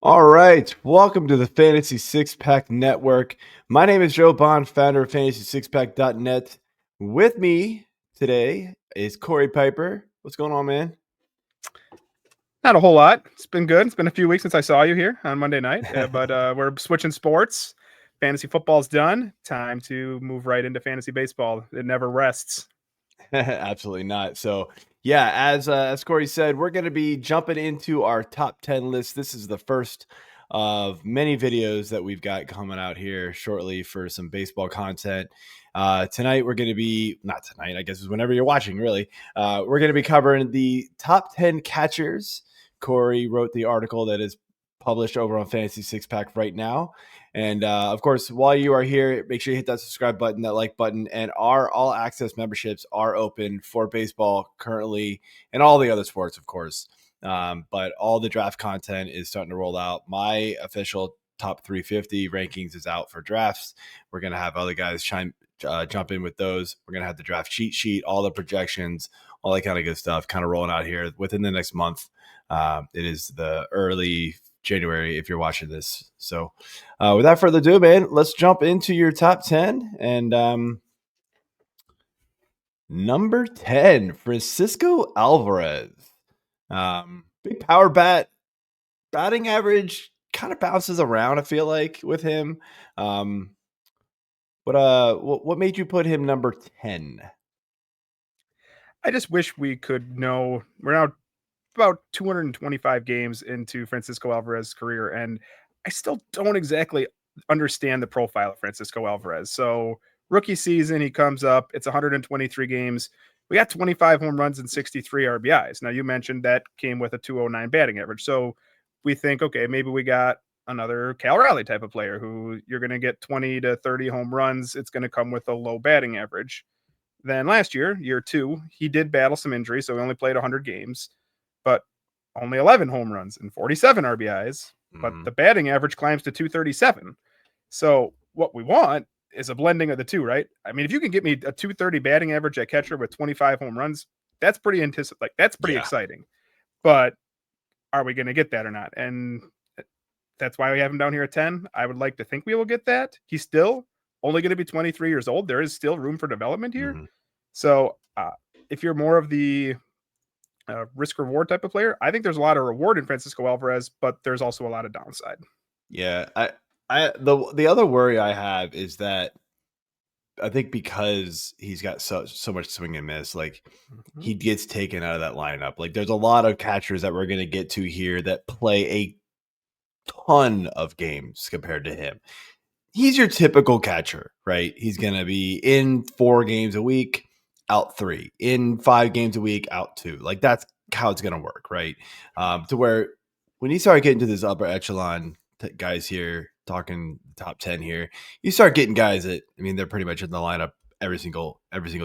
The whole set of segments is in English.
All right, welcome to the Fantasy Six Pack Network. My name is Joe Bond, founder of FantasySixPack.net. With me today is Corey Pieper. What's going on, man? Not a whole lot. It's been good. It's been a few weeks since I saw you here on Monday night, but we're switching sports. Fantasy football's done. Time to move right into fantasy baseball. It never rests. Absolutely not. So, yeah, as Corey said, we're going to be jumping into our top 10 list. This is the first of many videos that we've got coming out here shortly for some baseball content. Tonight, we're going to be, not tonight, I guess is whenever you're watching, really. We're going to be covering the top 10 catchers. Corey wrote the article that is published over on Fantasy Six Pack right now. And of course, while you are here, make sure you hit that subscribe button, that like button, and our all access memberships are open for baseball currently and all the other sports, of course. But all the draft content is starting to roll out. My official top 350 rankings is out for drafts. We're going to have other guys jump in with those. We're going to have the draft cheat sheet, all the projections, all that kind of good stuff kind of rolling out here within the next month. It is the early January if you're watching this. So without further ado, man, let's jump into your top 10. And number 10, Francisco Alvarez. Big power bat, batting average kind of bounces around, I feel like, with him. What made you put him number 10? I just wish we could know. We're now about 225 games into Francisco Alvarez's career, and I still don't exactly understand the profile of Francisco Alvarez. So, rookie season, he comes up, it's 123 games. We got 25 home runs and 63 RBIs. Now, you mentioned that came with a 209 batting average. So, we think, okay, maybe we got another Cal Raleigh type of player who you're going to get 20 to 30 home runs. It's going to come with a low batting average. Then last year 2, he did battle some injuries, so he only played 100 games, but only 11 home runs and 47 RBIs. But Mm-hmm. the batting average climbs to 237. So what we want is a blending of the two, right? I mean, if you can get me a 230 batting average at catcher with 25 home runs, that's pretty that's pretty Yeah. exciting. But are we going to get that or not? And that's why we have him down here at 10. I would like to think we will get that. He's still only going to be 23 years old. There is still room for development here. Mm-hmm. So if you're more of the risk reward type of player, I think there's a lot of reward in Francisco Alvarez, but there's also a lot of downside. Yeah. The other worry I have is that I think because he's got so much swing and miss, like Mm-hmm. he gets taken out of that lineup. Like there's a lot of catchers that we're going to get to here that play a ton of games compared to him. He's your typical catcher, right? He's going to be in 4 games a week, out 3, in 5 games a week, out 2. Like that's how it's going to work, right? To where when you start getting to this upper echelon guys here, talking top 10 here, you start getting guys that, I mean, they're pretty much in the lineup every single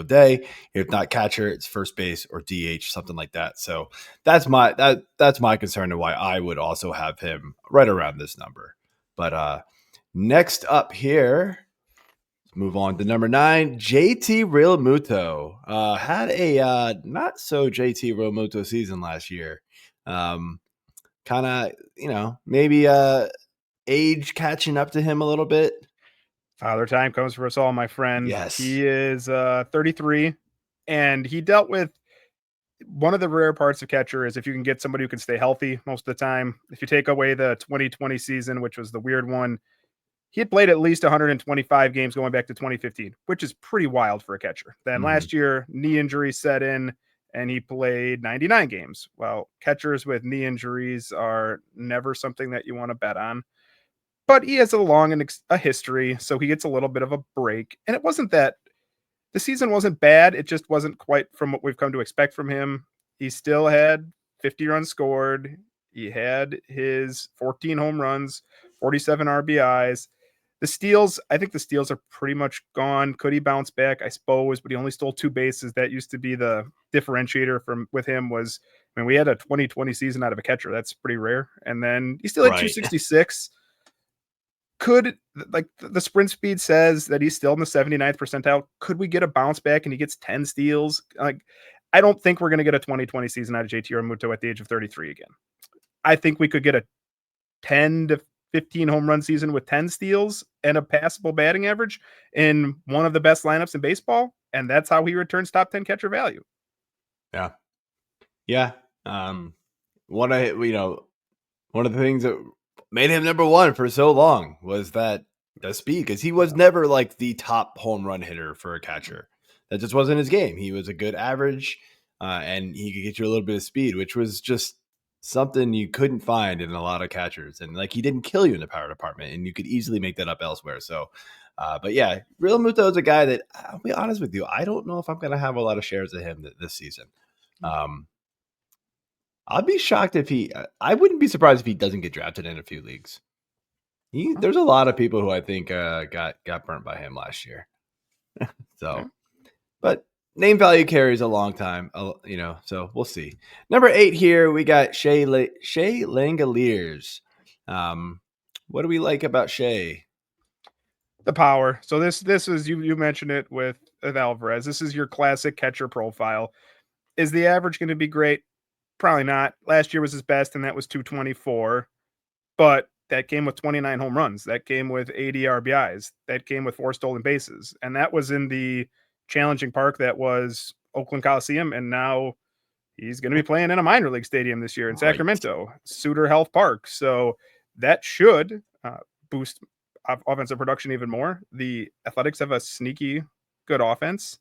day. If not catcher, it's first base or DH, something like that. So that's my concern and why I would also have him right around this number. But next up here, let's move on to number 9, JT Realmuto. Had a not so JT Realmuto season last year. Kind of, maybe age catching up to him a little bit. Father time comes for us all, my friend. Yes. He is 33, and he dealt with one of the rare parts of catcher is if you can get somebody who can stay healthy most of the time. If you take away the 2020 season, which was the weird one, he had played at least 125 games going back to 2015, which is pretty wild for a catcher. Then Mm-hmm. last year, knee injury set in and he played 99 games. Well, catchers with knee injuries are never something that you want to bet on. But he has a long and a history, so he gets a little bit of a break. And it wasn't that the season wasn't bad. It just wasn't quite from what we've come to expect from him. He still had 50 runs scored. He had his 14 home runs, 47 RBIs. The steals, I think the steals are pretty much gone. Could he bounce back? I suppose, but he only stole 2 bases. That used to be the differentiator from with him was, I mean, we had a 2020 season out of a catcher. That's pretty rare. And then he still had Right. 266. Could, like, the sprint speed says that he's still in the 79th percentile. Could we get a bounce back and he gets 10 steals? Like, I don't think we're going to get a 2020 season out of JT Realmuto at the age of 33 again. I think we could get a 10 to 15 home run season with 10 steals and a passable batting average in one of the best lineups in baseball. And that's how he returns top 10 catcher value. Yeah. Yeah. One of one of the things that made him number one for so long was that the speed, because he was never like the top home run hitter for a catcher. That just wasn't his game. He was a good average, and he could get you a little bit of speed, which was just something you couldn't find in a lot of catchers. And like he didn't kill you in the power department, and you could easily make that up elsewhere. So, but yeah, Realmuto is a guy that I'll be honest with you, I don't know if I'm going to have a lot of shares of him this season. I'd be shocked if I wouldn't be surprised if he doesn't get drafted in a few leagues. There's a lot of people who I think got burnt by him last year. So, but name value carries a long time, so we'll see. Number 8 here, we got Shea Langeliers. What do we like about Shea? The power. So this is you mentioned it with Alvarez. This is your classic catcher profile. Is the average going to be great? Probably not. Last year was his best, and that was 224. But that came with 29 home runs. That came with 80 RBIs. That came with 4 stolen bases. And that was in the challenging park that was Oakland Coliseum. And now he's going to be playing in a minor league stadium this year in Sacramento, Suter Health Park. So that should boost offensive production even more. The Athletics have a sneaky good offense.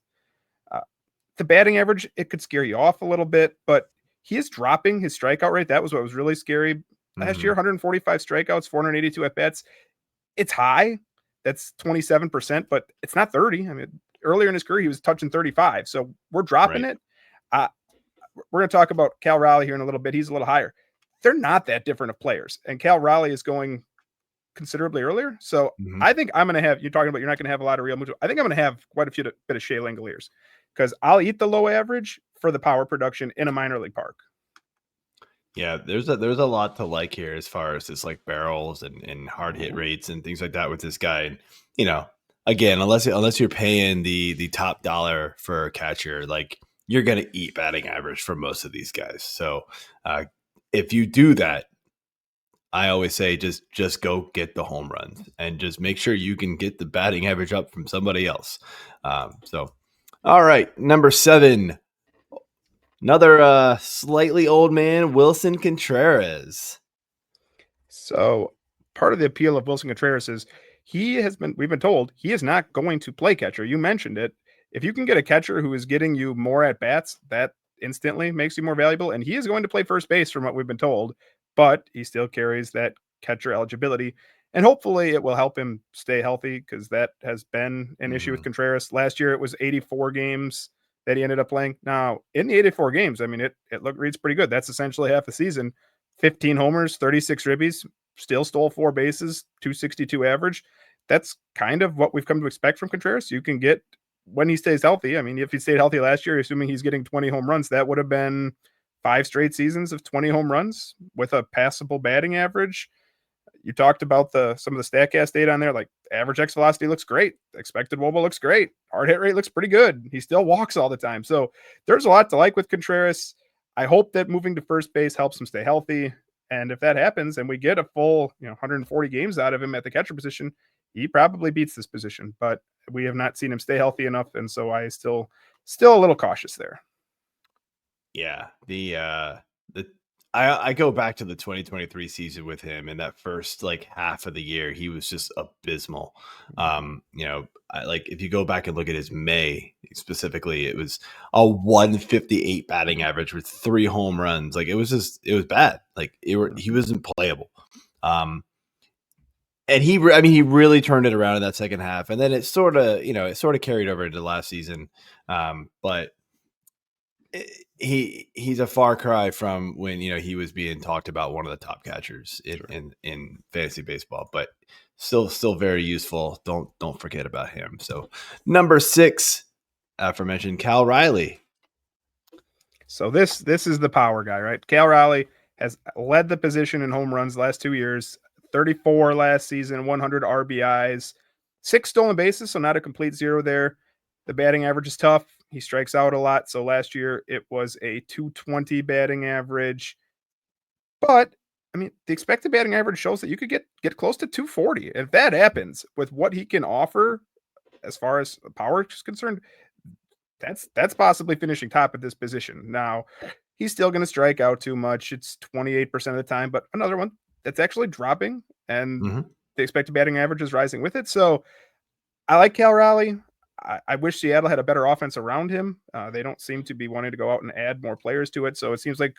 The batting average, it could scare you off a little bit, but he is dropping his strikeout rate. That was what was really scary last year. 145 strikeouts, 482 at bats. It's high. That's 27%, but it's not 30. I mean, earlier in his career, he was touching 35. So we're dropping it. We're going to talk about Cal Raleigh here in a little bit. He's a little higher. They're not that different of players. And Cal Raleigh is going considerably earlier. So I think I'm going to have, you're talking about you're not going to have a lot of Realmuto. I think I'm going to have quite a bit of Shea Langeliers because I'll eat the low average for the power production in a minor league park. Yeah, there's a lot to like here as far as this like barrels and hard hit rates and things like that with this guy. And, again, unless you're paying the top dollar for a catcher, like you're gonna eat batting average for most of these guys. So if you do that, I always say just go get the home runs and just make sure you can get the batting average up from somebody else. All right, number 7. Another slightly old man, Willson Contreras. So part of the appeal of Willson Contreras is we've been told he is not going to play catcher. You mentioned it. If you can get a catcher who is getting you more at bats, that instantly makes you more valuable. And he is going to play first base from what we've been told, but he still carries that catcher eligibility. And hopefully it will help him stay healthy because that has been an issue with Contreras. Last year it was 84 games that he ended up playing. Now, in the 84 games, I mean, it reads pretty good. That's essentially half the season. 15 homers, 36 ribbies, still stole 4 bases, 262 average. That's kind of what we've come to expect from Contreras. You can get when he stays healthy. I mean, if he stayed healthy last year, assuming he's getting 20 home runs, that would have been 5 straight seasons of 20 home runs with a passable batting average. You talked about some of the StatCast data on there, like average X velocity looks great. Expected WOBA looks great. Hard hit rate looks pretty good. He still walks all the time. So there's a lot to like with Contreras. I hope that moving to first base helps him stay healthy. And if that happens and we get a full 140 games out of him at the catcher position, he probably beats this position. But we have not seen him stay healthy enough. And so I still a little cautious there. Yeah. I go back to the 2023 season with him, and that first like half of the year, he was just abysmal. Like if you go back and look at his May specifically, it was a 158 batting average with 3 home runs. Like it was bad. Like he wasn't playable. And he really turned it around in that second half, and then it sort of carried over into last season. But he's a far cry from when he was being talked about one of the top catchers in fantasy baseball, but still very useful. Don't forget about him. So number 6, aforementioned Cal Raleigh. So this is the power guy, right? Cal Raleigh has led the position in home runs the last 2 years. 34 last season, 100 RBIs, 6 stolen bases, so not a complete zero there. The batting average is tough. He strikes out a lot. So last year it was a 220 batting average. But I mean, the expected batting average shows that you could get close to 240. If that happens with what he can offer as far as power is concerned, that's possibly finishing top at this position. Now, he's still going to strike out too much. It's 28% of the time, but another one that's actually dropping, and Mhm. the expected batting average is rising with it. So I like Cal Raleigh. I wish Seattle had a better offense around him. They don't seem to be wanting to go out and add more players to it. So it seems like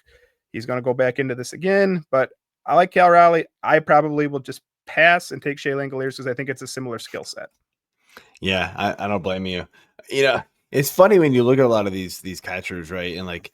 he's going to go back into this again. But I like Cal Raleigh. I probably will just pass and take Shea Langeliers because I think it's a similar skill set. Yeah, I don't blame you. You know, it's funny when you look at a lot of these catchers, right? And like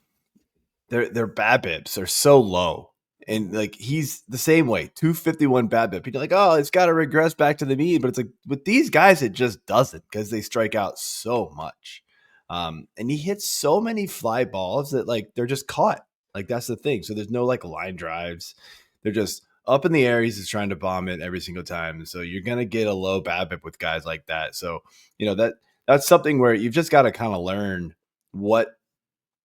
their BABIPs are so low. And like he's the same way, 251 BABIP. You're like, oh, it's got to regress back to the mean, but it's like with these guys, it just doesn't because they strike out so much. And he hits so many fly balls that like they're just caught. Like that's the thing. So there's no like line drives. They're just up in the air. He's just trying to bomb it every single time. So you're gonna get a low BABIP with guys like that. So that's something where you've just got to kind of learn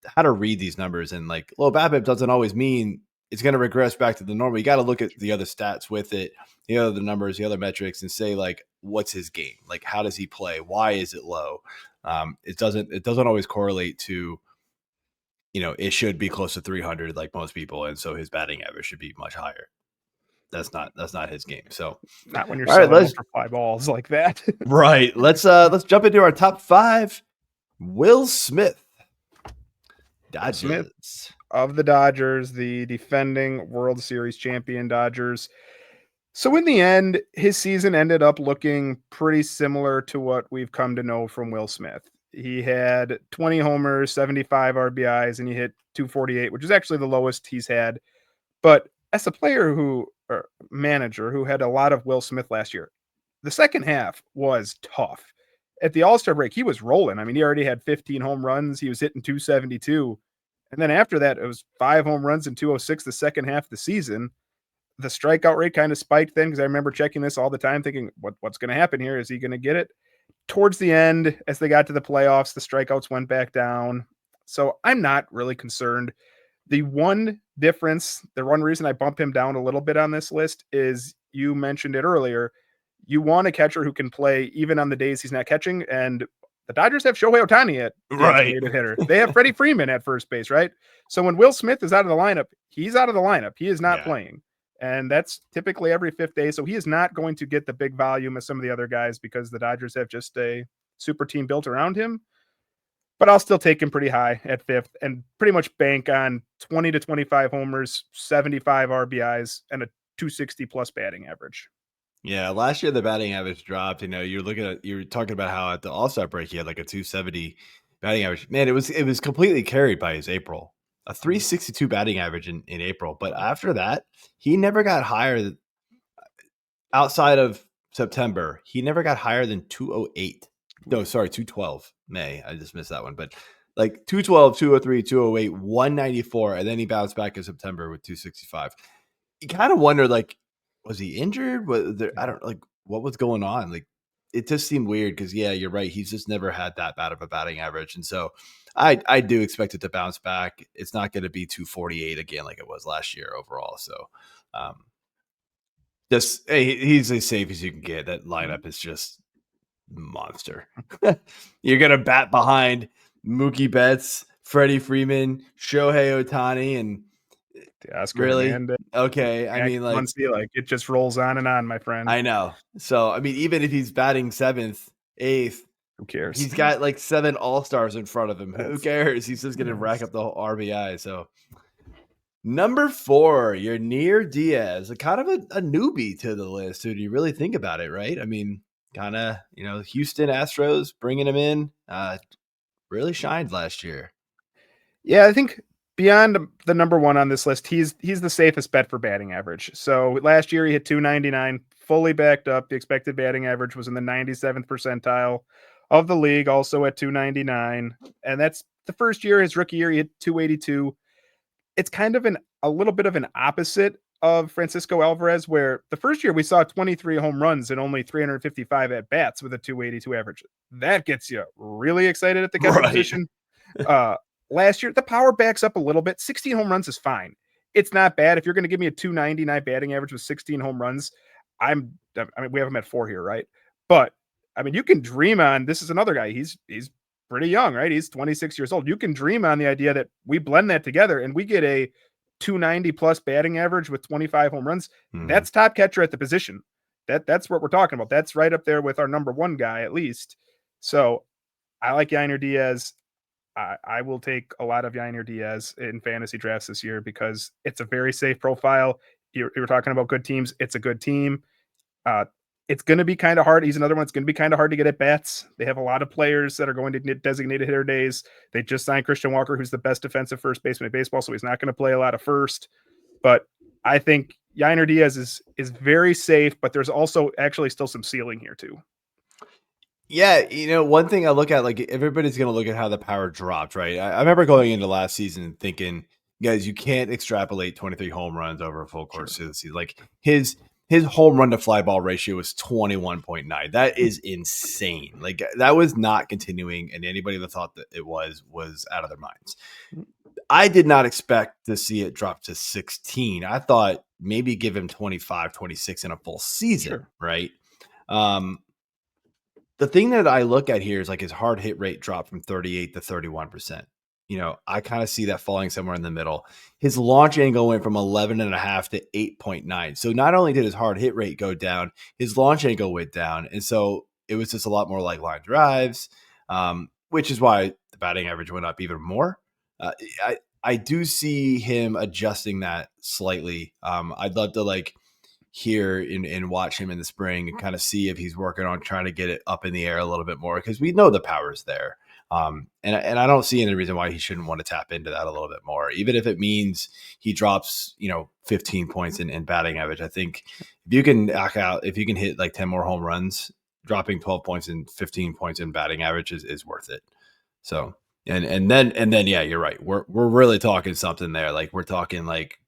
how to read these numbers. And like low BABIP doesn't always mean it's going to regress back to the normal. You got to look at the other stats with it, the other numbers, the other metrics, and say like, what's his game? Like, how does he play? Why is it low? It doesn't always correlate to, it should be close to 300 like most people, and so his batting average should be much higher. That's not his game. So, Not when you're all right, selling ultra fly balls like that. right. Let's jump into our top 5. Will Smith, Dodgers. Smith of the Dodgers, the defending World Series champion Dodgers. So in the end, his season ended up looking pretty similar to what we've come to know from Will Smith. He had 20 homers, 75 RBIs, and he hit 248, which is actually the lowest he's had. But as a player or manager who had a lot of Will Smith last year, the second half was tough. At the All-Star break, he was rolling. I mean, he already had 15 home runs. He was hitting 272. And then after that, it was 5 home runs and 206 the second half of the season. The strikeout rate kind of spiked then because I remember checking this all the time thinking, what's going to happen here? Is he going to get it? Towards the end, as they got to the playoffs, the strikeouts went back down. So I'm not really concerned. The one difference, the one reason I bump him down a little bit on this list is you mentioned it earlier. You want a catcher who can play even on the days he's not catching. And the Dodgers have Shohei Ohtani at designated hitter. They have Freddie Freeman at first base, right? So when Will Smith is out of the lineup, he's out of the lineup. He is not playing. And that's typically every 5th day. So he is not going to get the big volume of some of the other guys because the Dodgers have just a super team built around him. But I'll still take him pretty high at 5th and pretty much bank on 20 to 25 homers, 75 RBIs, and a 260 plus batting average. Yeah, last year the batting average dropped. You were talking about how at the All-Star break he had like a 270 batting average. Man, it was completely carried by his April. A 362 batting average in April. But after that, he never got higher outside of September. He never got higher than 208. No, sorry, 212. May. I just missed that one. But like 212, 203, 208, 194, and then he bounced back in September with 265. You kind of wonder, like, was he injured? I don't like what was going on. Like, it just seemed weird because, yeah, you're right. He's just never had that bad of a batting average. And so I do expect it to bounce back. It's not going to be 248 again like it was last year overall. So he's as safe as you can get. That lineup is just monster. You're going to bat behind Mookie Betts, Freddie Freeman, Shohei Ohtani, and Oscar really? Hernandez. Okay. I mean, like, it just rolls on and on, my friend. I know. So, I mean, even if he's batting 7th, 8th, who cares? He's got like 7 all-stars in front of him. Who cares? He's just going to rack up the whole RBI. So, number 4, Yanier Diaz, kind of a newbie to the list. So, do you really think about it, right? I mean, kind of, Houston Astros bringing him in, really shined last year. Yeah, I think beyond the number 1 on this list, he's the safest bet for batting average. So last year he hit 299, fully backed up. The expected batting average was in the 97th percentile of the league, also at 299. And that's the first year, his rookie year, he hit 282. It's kind of a little bit of an opposite of Francisco Alvarez, where the first year we saw 23 home runs and only 355 at bats with a 282 average. That gets you really excited at the catcher position. Last year, the power backs up a little bit. 16 home runs is fine. it's not bad. If you're going to give me a 299 batting average with 16 home runs, I mean, we have him at 4 here, right? But I mean, you can dream on. This is another guy. He's pretty young, right? He's 26 years old. You can dream on the idea that we blend that together and we get a 290 plus batting average with 25 home runs. That's top catcher at the position. That's what we're talking about. That's right up there with our number one guy, at least. So I like Yanier Diaz. I will take a lot of Yanier Diaz in fantasy drafts this year because it's a very safe profile. You were talking about good teams. It's a good team. It's going to be kind of hard. He's another one. It's going to be kind of hard to get at bats. They have a lot of players that are going to get designated hitter days. They just signed Christian Walker, who's the best defensive first baseman in baseball, so he's not going to play a lot of first. But I think Yanier Diaz is very safe, but there's also actually still some ceiling here too. Yeah, one thing I look at, like everybody's going to look at how the power dropped, right? I remember going into last season thinking, guys, you can't extrapolate 23 home runs over a full course of the season. Like his home run to fly ball ratio was 21.9. That is insane. Like that was not continuing, and anybody that thought that it was out of their minds. I did not expect to see it drop to 16. I thought maybe give him 25, 26 in a full season, right? The thing that I look at here is like his hard hit rate dropped from 38 to 31%. I kind of see that falling somewhere in the middle. His launch angle went from 11.5 to 8.9. So not only did his hard hit rate go down, his launch angle went down. And so it was just a lot more like line drives, which is why the batting average went up even more. I do see him adjusting that slightly. I'd love to hear and watch him in the spring and kind of see if he's working on trying to get it up in the air a little bit more, because we know the power's there. And I don't see any reason why he shouldn't want to tap into that a little bit more, even if it means he drops, 15 points in batting average. I think if you can hit like 10 more home runs, dropping 12 points and 15 points in batting average is worth it. So, and then, yeah, you're right. We're really talking something there. Like we're talking like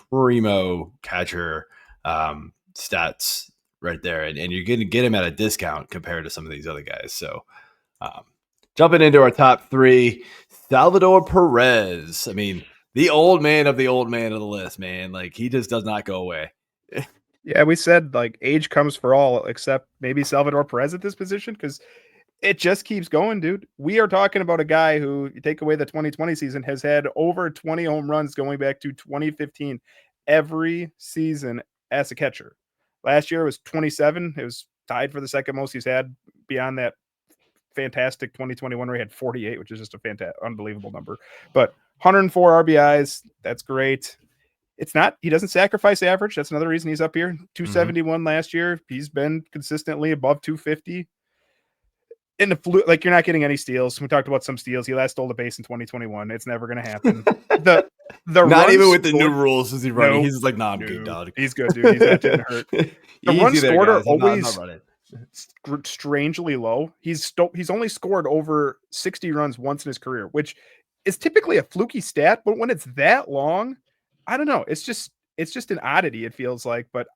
primo catcher stats right there, and you're going to get him at a discount compared to some of these other guys. So jumping into our top three, Salvador Perez. I mean, the old man of the list, man. Like he just does not go away. Yeah, we said like age comes for all, except maybe Salvador Perez at this position, because it just keeps going, dude. We are talking about a guy who, you take away the 2020 season, has had over 20 home runs going back to 2015 every season as a catcher. Last year it was 27. It was tied for the second most he's had beyond that fantastic 2021 where he had 48, which is just a unbelievable number. But 104 RBIs, that's great. It's not, he doesn't sacrifice average. That's another reason he's up here. 271 last year. He's been consistently above 250. In the like, you're not getting any steals. We talked about some steals. He last stole the base in 2021. It's never going to happen. The not even with the new rules is he running. He's like, nah, I'm good, dog. He's good, dude. He's not getting hurt. The runs scored are always strangely low. He's only scored over 60 runs once in his career, which is typically a fluky stat. But when it's that long, I don't know. It's just an oddity. It feels like. But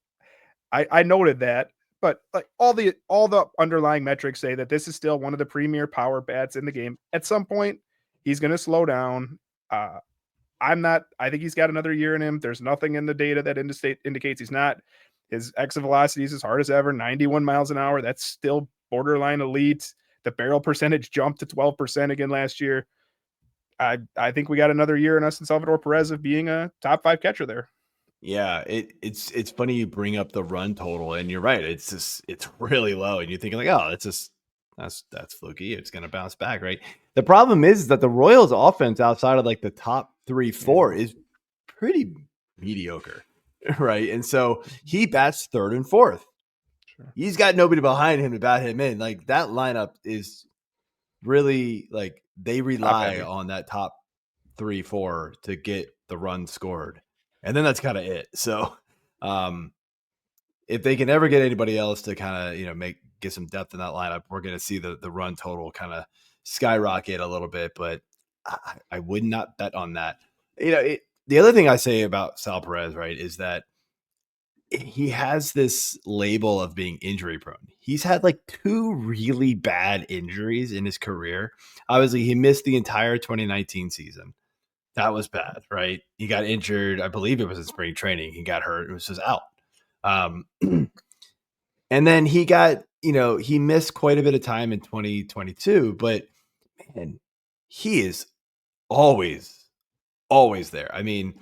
I noted that. But like all the underlying metrics say that this is still one of the premier power bats in the game. At some point, he's going to slow down. I think he's got another year in him. There's nothing in the data that indicates he's not. His exit velocity is as hard as ever, 91 miles an hour. That's still borderline elite. The barrel percentage jumped to 12% again last year. I think we got another year in us in Salvador Perez of being a top 5 catcher there. Yeah, it's funny you bring up the run total, and you're right. It's really low, and you're thinking like, oh, that's fluky. It's gonna bounce back, right? The problem is that the Royals' offense outside of like the top 3-4 is pretty mediocre, right? And so he bats third and fourth. Sure. He's got nobody behind him to bat him in. Like that lineup is really like they rely on that top 3-4 to get the run scored. And then that's kind of it. So if they can ever get anybody else to kind of, get some depth in that lineup, we're going to see the run total kind of skyrocket a little bit. But I would not bet on that. The other thing I say about Sal Perez, right, is that he has this label of being injury prone. He's had like 2 really bad injuries in his career. Obviously, he missed the entire 2019 season. That was bad, right? He got injured. I believe it was in spring training. He got hurt. It was just out. Um, and then he got, he missed quite a bit of time in 2022, but man, he is always, always there. I mean,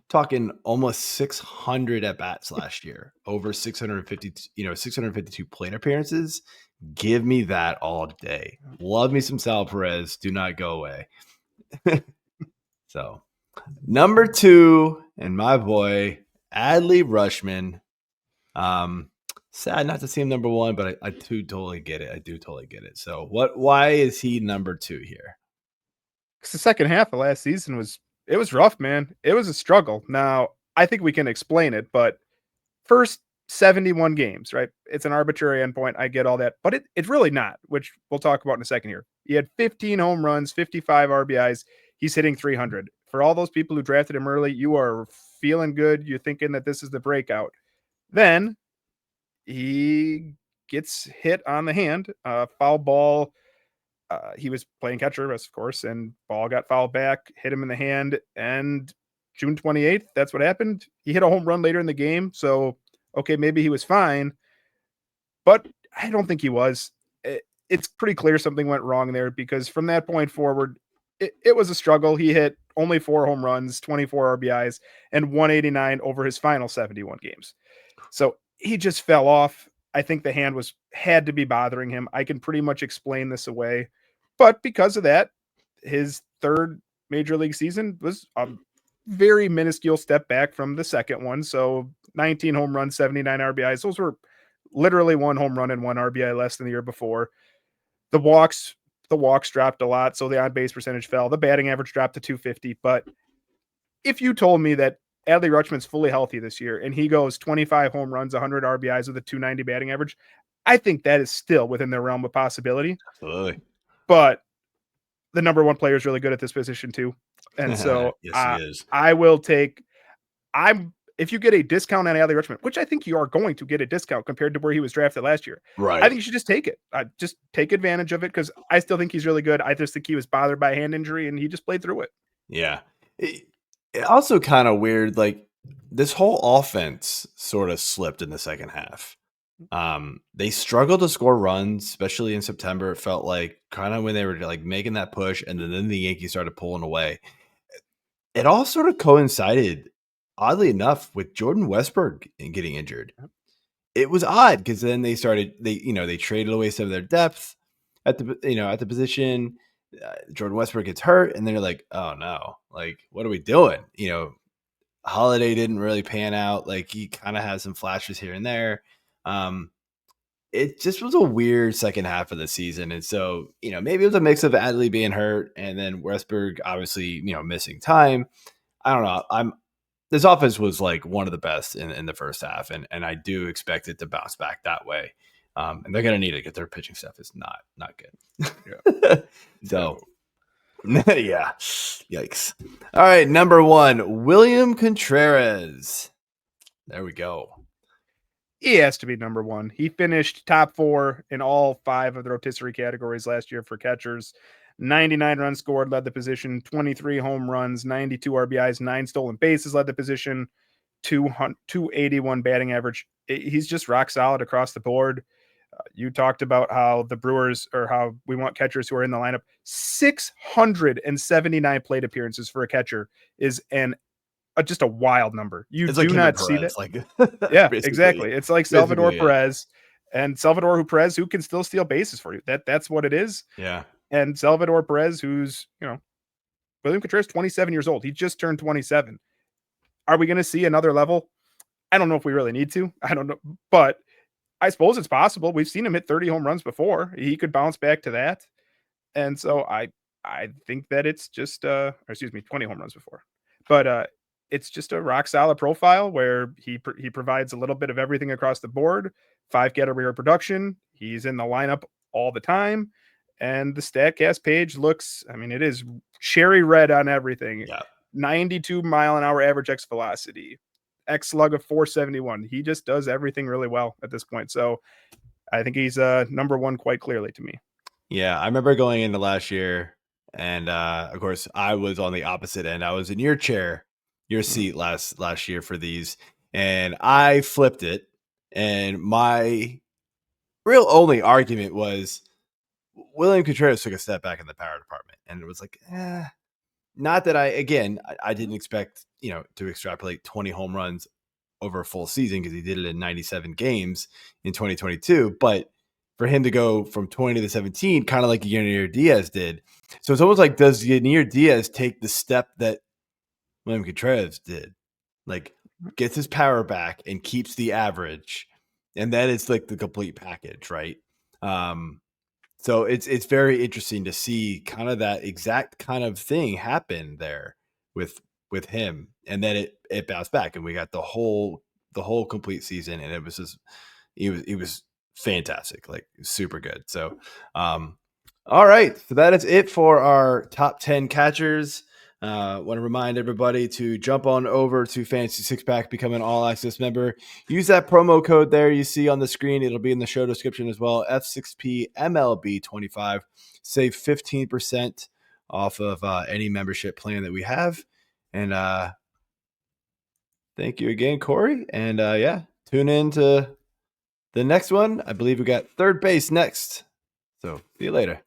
talking almost 600 at bats last year, over 650, 652 plate appearances. Give me that all day. Love me some Sal Perez. Do not go away. So, number 2, and my boy, Adley Rutschman. Sad not to see him number 1, but I do totally get it. I do totally get it. So, why is he number 2 here? Because the second half of last season was rough, man. It was a struggle. Now, I think we can explain it, but first 71 games, right? It's an arbitrary endpoint. I get all that, but it's really not, which we'll talk about in a second here. He had 15 home runs, 55 RBIs. He's hitting 300. For all those people who drafted him early, you are feeling good. You're thinking that this is the breakout. Then he gets hit on the hand, foul ball. He was playing catcher, of course, and ball got fouled back, hit him in the hand, and June 28th, that's what happened. He hit a home run later in the game, so okay, maybe he was fine, but I don't think he was. It's pretty clear something went wrong there because from that point forward, it was a struggle. He hit only 4 home runs, 24 RBIs, and 189 over his final 71 games. So he just fell off. I think the hand had to be bothering him. I can pretty much explain this away. But because of that, his third major league season was a very minuscule step back from the second one. So 19 home runs, 79 RBIs. Those were literally 1 home run and 1 RBI less than the year before. The walks dropped a lot, so the on-base percentage fell. The batting average dropped to 250. But if you told me that Adley Rutschman's fully healthy this year and he goes 25 home runs, 100 RBIs with a 290 batting average, I think that is still within the realm of possibility. Absolutely. But the number 1 player is really good at this position too. And so yes, he is. I will take if you get a discount on Adley Rutschman, which I think you are going to get a discount compared to where he was drafted last year. Right. I think you should just take it. Just take advantage of it because I still think he's really good. I just think he was bothered by a hand injury and he just played through it. Yeah. It also kind of weird, like this whole offense sort of slipped in the second half. They struggled to score runs, especially in September. It felt like kind of when they were like making that push, and then the Yankees started pulling away. It all sort of coincided, oddly enough, with Jordan Westburg getting injured. It was odd because then they traded away some of their depth at the position. Jordan Westburg gets hurt, and they're like, oh no, like what are we doing? Holiday didn't really pan out. Like he kind of had some flashes here and there. It just was a weird second half of the season. And so, maybe it was a mix of Adley being hurt and then Westburg obviously, missing time. I don't know. This offense was like one of the best in the first half, and I do expect it to bounce back that way. And they're gonna need it because their pitching stuff is not good. Yeah. So yeah. Yikes. All right, number 1, Willson Contreras. There we go. He has to be number 1. He finished top 4 in all 5 of the rotisserie categories last year for catchers. 99 runs scored led the position, 23 home runs, 92 RBIs, 9 stolen bases led the position, 281 batting average. He's just rock solid across the board. You talked about how the Brewers, or how we want catchers who are in the lineup. 679 plate appearances for a catcher is just a wild number. You it's do like not see that. Like yeah, exactly. It's like Salvador Perez, and Salvador Perez, who can still steal bases for you. That's what it is. Yeah. And Salvador Perez, who's, Willson Contreras, 27 years old. He just turned 27. Are we going to see another level? I don't know if we really need to. I don't know, but I suppose it's possible. We've seen him hit 30 home runs before. He could bounce back to that. And so I think that it's just 20 home runs before. But it's just a rock solid profile where he provides a little bit of everything across the board. 5 category production. He's in the lineup all the time. And the StatCast page looks, it is cherry red on everything. Yeah. 92 mile an hour average X velocity, X slug of 471. He just does everything really well at this point. So I think he's number 1 quite clearly to me. Yeah. I remember going into last year And of course, I was on the opposite end. I was in your chair, your seat last year for these, and I flipped it. And my real only argument was William Contreras took a step back in the power department, and it was like, not that I didn't expect to extrapolate 20 home runs over a full season because he did it in 97 games in 2022, but for him to go from 20 to 17, kind of like Yanier Diaz did. So it's almost like, does Yanier Diaz take the step that William Contreras did? Like, gets his power back and keeps the average, and then it's like the complete package, right? So it's very interesting to see kind of that exact kind of thing happen there with him, and then it bounced back, and we got the whole complete season, and it was just he was fantastic, like super good. So, all right, so that is it for our top 10 catchers. Want to remind everybody to jump on over to Fantasy Six Pack, become an all access member. Use that promo code there you see on the screen. It'll be in the show description as well. F6PMLB25. Save 15% off of any membership plan that we have. And thank you again, Corey. And yeah, tune in to the next one. I believe we got third base next. So see you later.